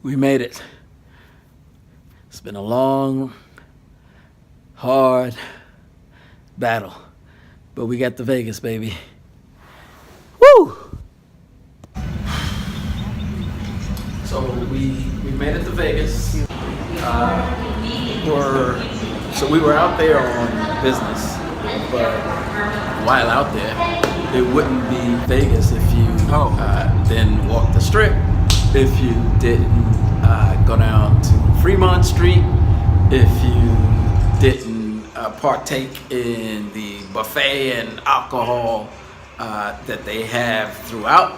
We made it. It's been a long, hard battle, but we got to Vegas, baby. Woo! So we made it to Vegas. We were out there on business, but while out there, it wouldn't be Vegas if you didn't walk the strip, if you didn't go down to Fremont Street, if you didn't partake in the buffet and alcohol that they have throughout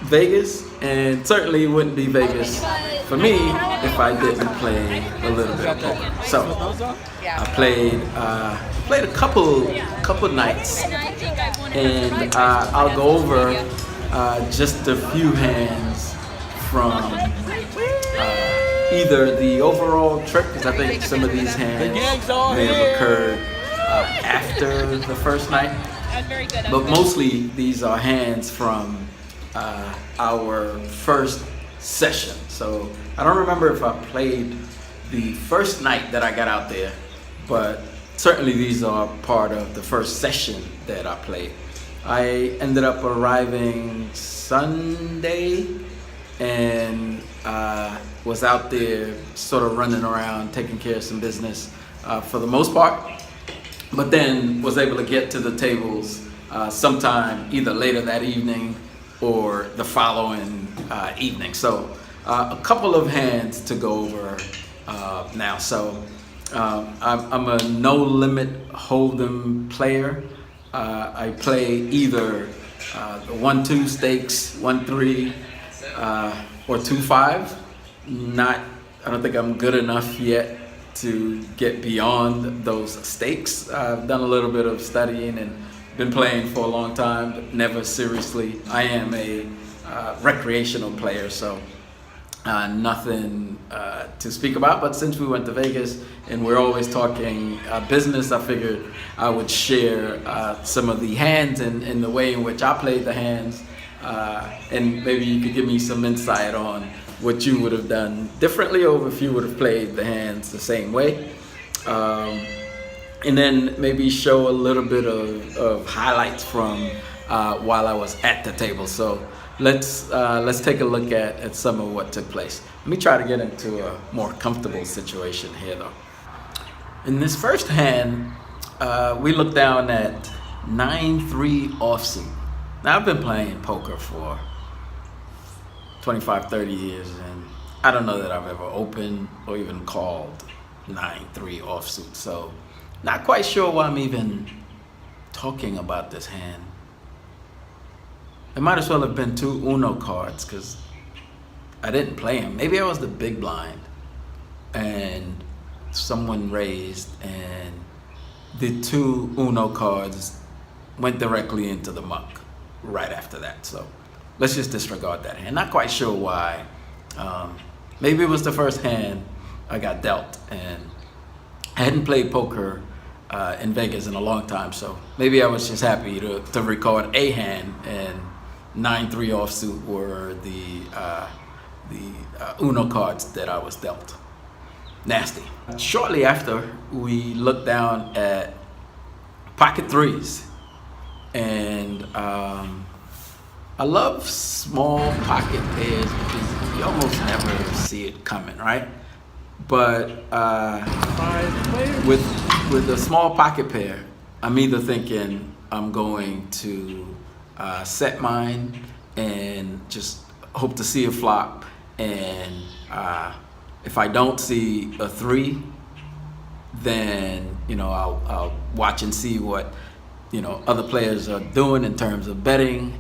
Vegas, and certainly wouldn't be Vegas for me if I didn't play a little bit of poker. So I played a couple nights, and I'll go over just a few hands from either the overall trip, because I think some of these hands may have occurred after the first night, but mostly these are hands from our first session. So I don't remember if I played the first night that I got out there, but certainly these are part of the first session that I played. I ended up arriving Sunday and was out there sort of running around taking care of some business for the most part, but then was able to get to the tables sometime either later that evening or the following evening. So a couple of hands to go over now. So I'm a no limit hold'em player. I play either the 1-2 stakes, 1-3, or 2-5. I don't think I'm good enough yet to get beyond those stakes. I've done a little bit of studying and been playing for a long time, but never seriously. I am a recreational player, so nothing to speak about. But since we went to Vegas and we're always talking business, I figured I would share some of the hands and the way in which I played the hands, and maybe you could give me some insight on what you would have done differently, or if you would have played the hands the same way. And then maybe show a little bit of highlights from while I was at the table. So let's take a look at some of what took place. Let me try to get into a more comfortable situation here, though. In this first hand, we looked down at 9-3 offsuit. Now, I've been playing poker for 25, 30 years, and I don't know that I've ever opened or even called 9-3 offsuit. So not quite sure why I'm even talking about this hand. It might as well have been two Uno cards, because I didn't play them. Maybe I was the big blind and someone raised, and the two Uno cards went directly into the muck right after that. So let's just disregard that hand. Not quite sure why. Maybe it was the first hand I got dealt, and I hadn't played poker in Vegas in a long time, so maybe I was just happy to record a hand, and 9-3 offsuit were the Uno cards that I was dealt. Nasty. Shortly after, we looked down at pocket threes, and I love small pocket pairs because you almost never see it coming, right? But with a small pocket pair, I'm either thinking I'm going to set mine and just hope to see a flop, and if I don't see a 3, then I'll watch and see what other players are doing in terms of betting.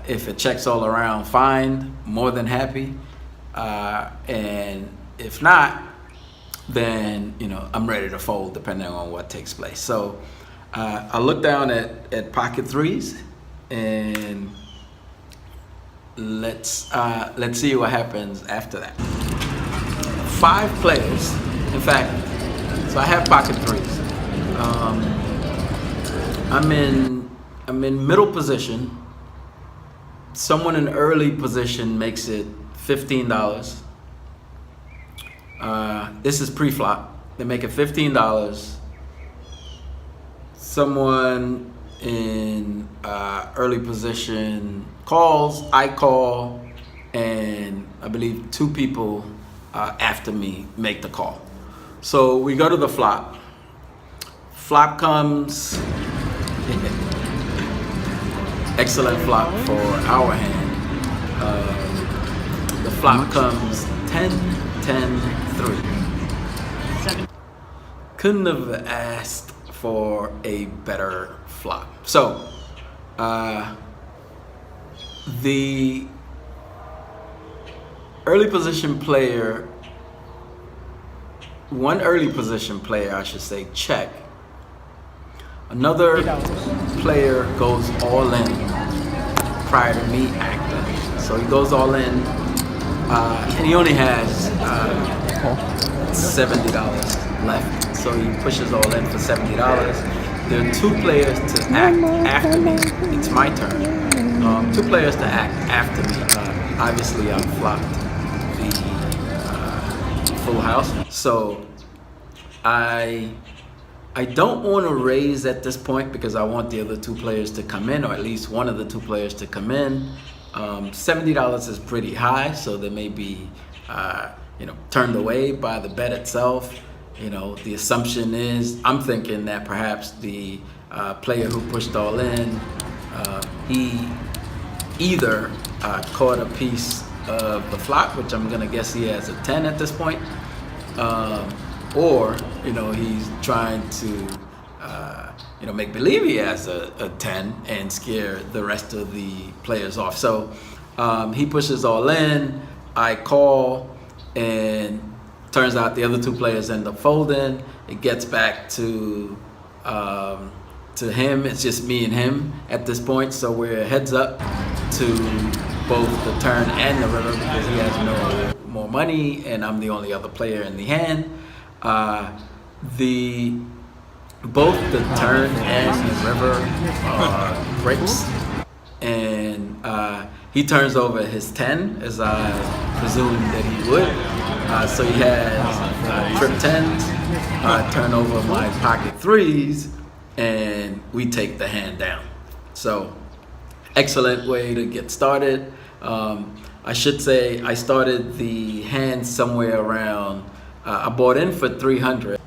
If it checks all around, fine, more than happy, and if not, then I'm ready to fold depending on what takes place. So I look down at pocket threes, and let's see what happens after that. 5 players, in fact. So I have pocket threes. I'm in middle position. Someone in early position makes it $15. This is pre-flop. They make it $15. Someone in early position calls, I call, and I believe 2 people after me make the call. So we go to the flop. Flop comes. Excellent flop for our hand. The flop comes 10, 10, 3. Couldn't have asked for a better flop. So, the early position player, one early position player, I should say, check. Another player goes all in prior to me acting. So he goes all in, and he only has $70 left. So he pushes all in for $70. There are 2 players to act after me. It's my turn. 2 players to act after me. Obviously, I flopped the full house. So I don't want to raise at this point because I want the other 2 players to come in, or at least one of the 2 players to come in. $70 is pretty high, so they may be, turned away by the bet itself. The assumption is, I'm thinking that perhaps the player who pushed all in, he either caught a piece of the flop, which I'm gonna guess he has a 10 at this point, or he's trying to make believe he has a 10 and scare the rest of the players off. So he pushes all in, I call, and turns out the other 2 players end up folding. It gets back to him. It's just me and him at this point, so we're heads up to both the turn and the river because he has no more money and I'm the only other player in the hand. Both the turn and the river breaks, and he turns over his 10 as I presumed that he would. So he has trip 10s, turn over my pocket 3s, and we take the hand down. So excellent way to get started. I should say I started the hand somewhere around, I bought in for 300.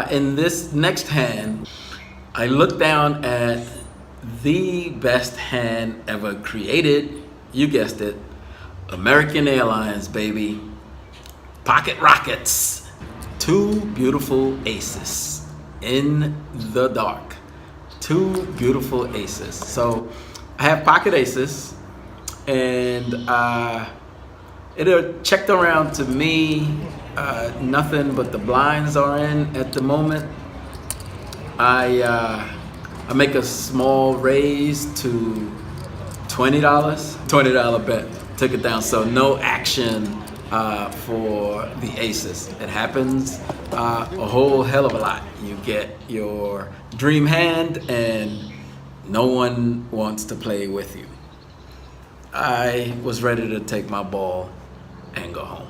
In this next hand, I looked down at the best hand ever created. You guessed it, American Airlines, baby. Pocket Rockets. 2 beautiful aces in the dark. 2 beautiful aces. So I have pocket aces, and it checked around to me. Nothing but the blinds are in at the moment. I make a small raise to $20. $20 bet. Took it down. So no action for the aces. It happens a whole hell of a lot. You get your dream hand and no one wants to play with you. I was ready to take my ball and go home.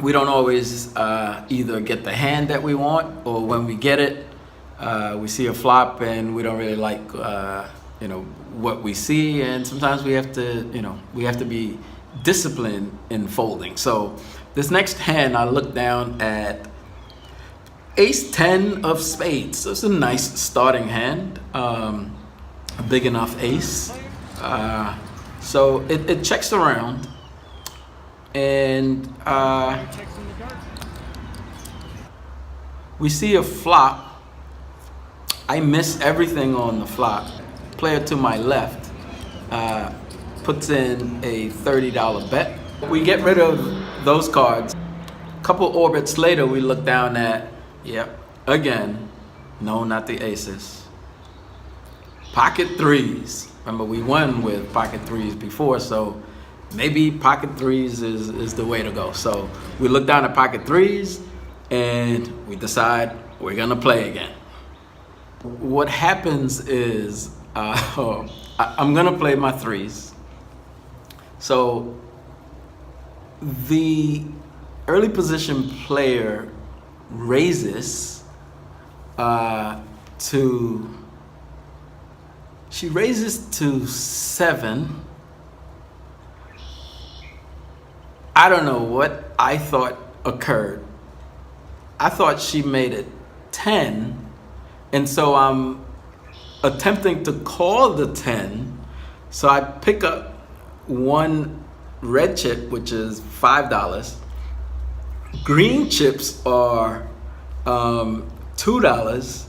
We don't always either get the hand that we want, or when we get it, we see a flop and we don't really like what we see, and sometimes we have to be disciplined in folding. So this next hand, I look down at Ace 10 of spades. So it's a nice starting hand, a big enough ace. So it checks around, and we see a flop. I miss everything on the flop. Player to my left puts in a $30 bet. We get rid of those cards. A couple orbits later, we look down at, again, no, not the aces. Pocket 3s. Remember, we won with pocket 3s before, so maybe pocket 3s is the way to go. So we look down at pocket 3s and we decide we're gonna play again. What happens is I'm gonna play my 3s, So the early position player raises she raises to 7. I don't know what I thought occurred. I thought she made it 10, and so I'm attempting to call the 10. So I pick up one red chip, which is $5. Green chips are $2.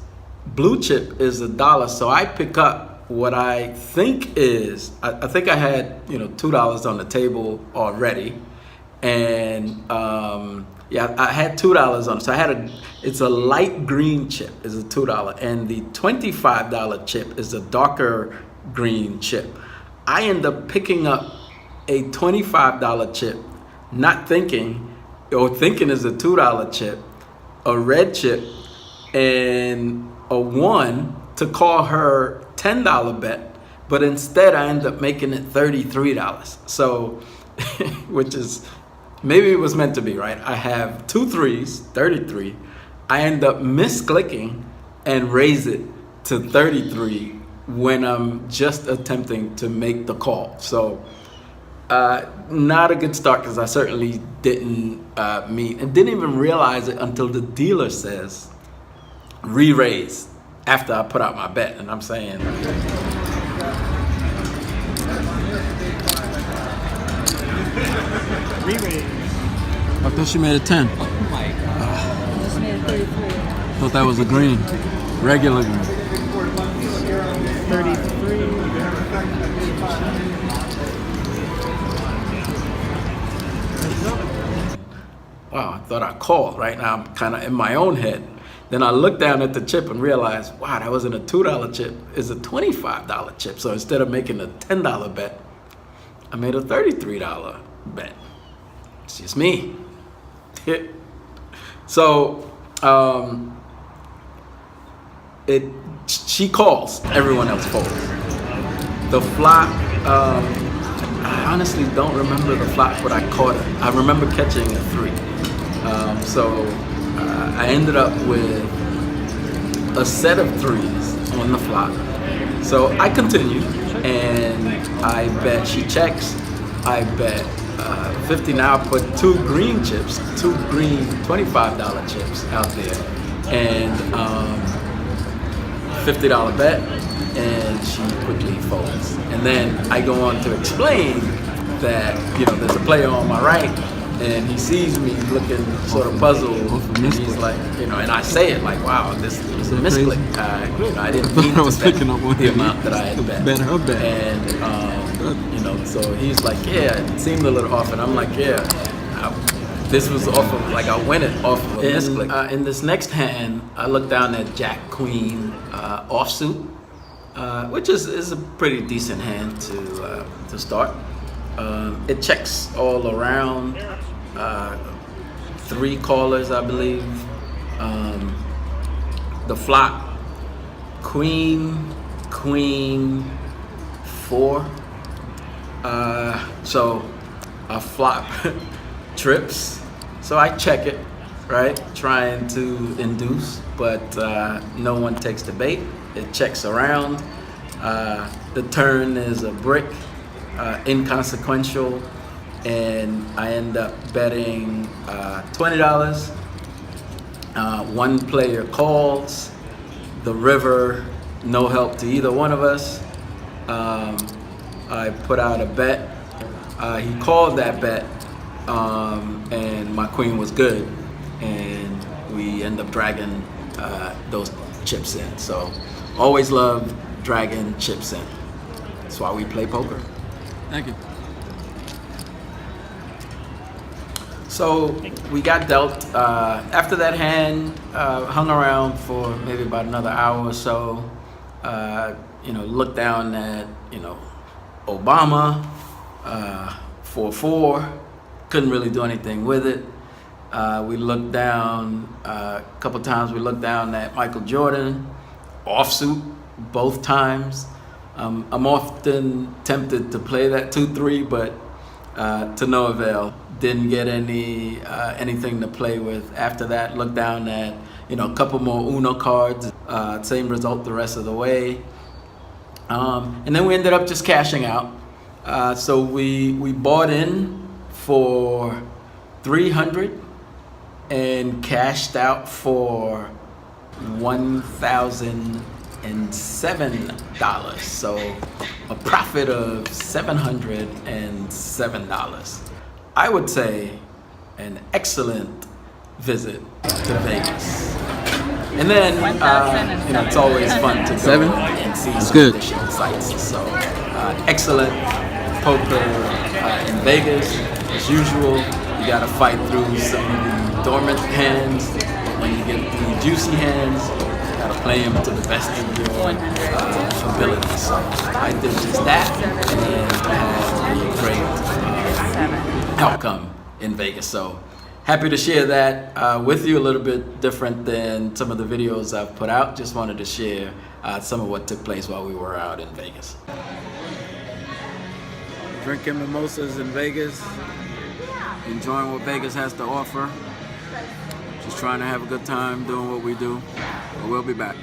Blue chip is $1. So I pick up what I think is, I think I had $2 on the table already, and yeah, I had $2 on it. So it's a light green chip, is a $2, and the $25 chip is a darker green chip. I end up picking up a $25 chip, not thinking, or thinking is a $2 chip, a red chip, and a 1 to call her $10 bet, but instead I end up making it $33. So, which is, maybe it was meant to be, right? I have 2 threes, 33. I end up misclicking and raise it to 33 when I'm just attempting to make the call. So, not a good start, because I certainly didn't mean and didn't even realize it until the dealer says re-raise after I put out my bet, and I'm saying, Re-raise. I thought she made a 10. Oh my God. Just made it 33. Thought that was a green, regular green. 33. Wow, I thought I called. Right now I'm kind of in my own head. Then I looked down at the chip and realized, wow, that wasn't a $2 chip. It's a $25 chip. So instead of making a $10 bet, I made a $33 bet. It's just me. So she calls, everyone else folds. The flop, I honestly don't remember the flop, but I caught it. I remember catching a 3. I ended up with a set of 3s on the flop. So I continued, and I bet she checks. I bet 50. Now I put 2 green chips, 2 green $25 chips out there, and $50 bet, and she quickly folds. And then I go on to explain that there's a player on my right, and he sees me looking sort of puzzled, and he's like, and I say it like, wow, this is a misclick. I didn't mean to bet the amount that I had bet. And so he's like, yeah, it seemed a little off, and I'm like, yeah, this was off of, like, I win it off of a misclick. In this next hand, I look down at Jack Queen offsuit, which is a pretty decent hand to start. It checks all around. 3 callers, I believe. The flop, queen, 4. So a flop trips. So I check it, right? Trying to induce, but no one takes the bait. It checks around. The turn is a brick, inconsequential, and I end up betting $20. One player calls. The river, no help to either one of us. I put out a bet. He called that bet, and my queen was good, and we end up dragging those chips in. So always love dragging chips in. That's why we play poker. Thank you. So we got dealt. After that hand, hung around for maybe about another hour or so. Looked down at Obama, 4-4. Couldn't really do anything with it. We looked down a couple times. We looked down at Michael Jordan, offsuit, both times. I'm often tempted to play that 2-3, but to no avail. Didn't get anything to play with. After that, looked down at a couple more Uno cards. Same result the rest of the way. And then we ended up just cashing out. So we bought in for $300 and cashed out for $1,007. So a profit of $707. I would say an excellent visit to Vegas. And then, it's always fun to go and see some additional sites. So, excellent poker in Vegas. As usual, you got to fight through some of the dormant hands. When you get the juicy hands, you got to play them to the best of your ability. So, I did just that and had a great outcome in Vegas. So, happy to share that with you. A little bit different than some of the videos I've put out. Just wanted to share some of what took place while we were out in Vegas. Drinking mimosas in Vegas. Enjoying what Vegas has to offer. Just trying to have a good time doing what we do. But we'll be back.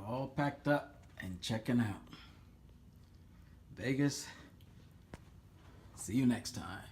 All packed up and checking out. Vegas. See you next time.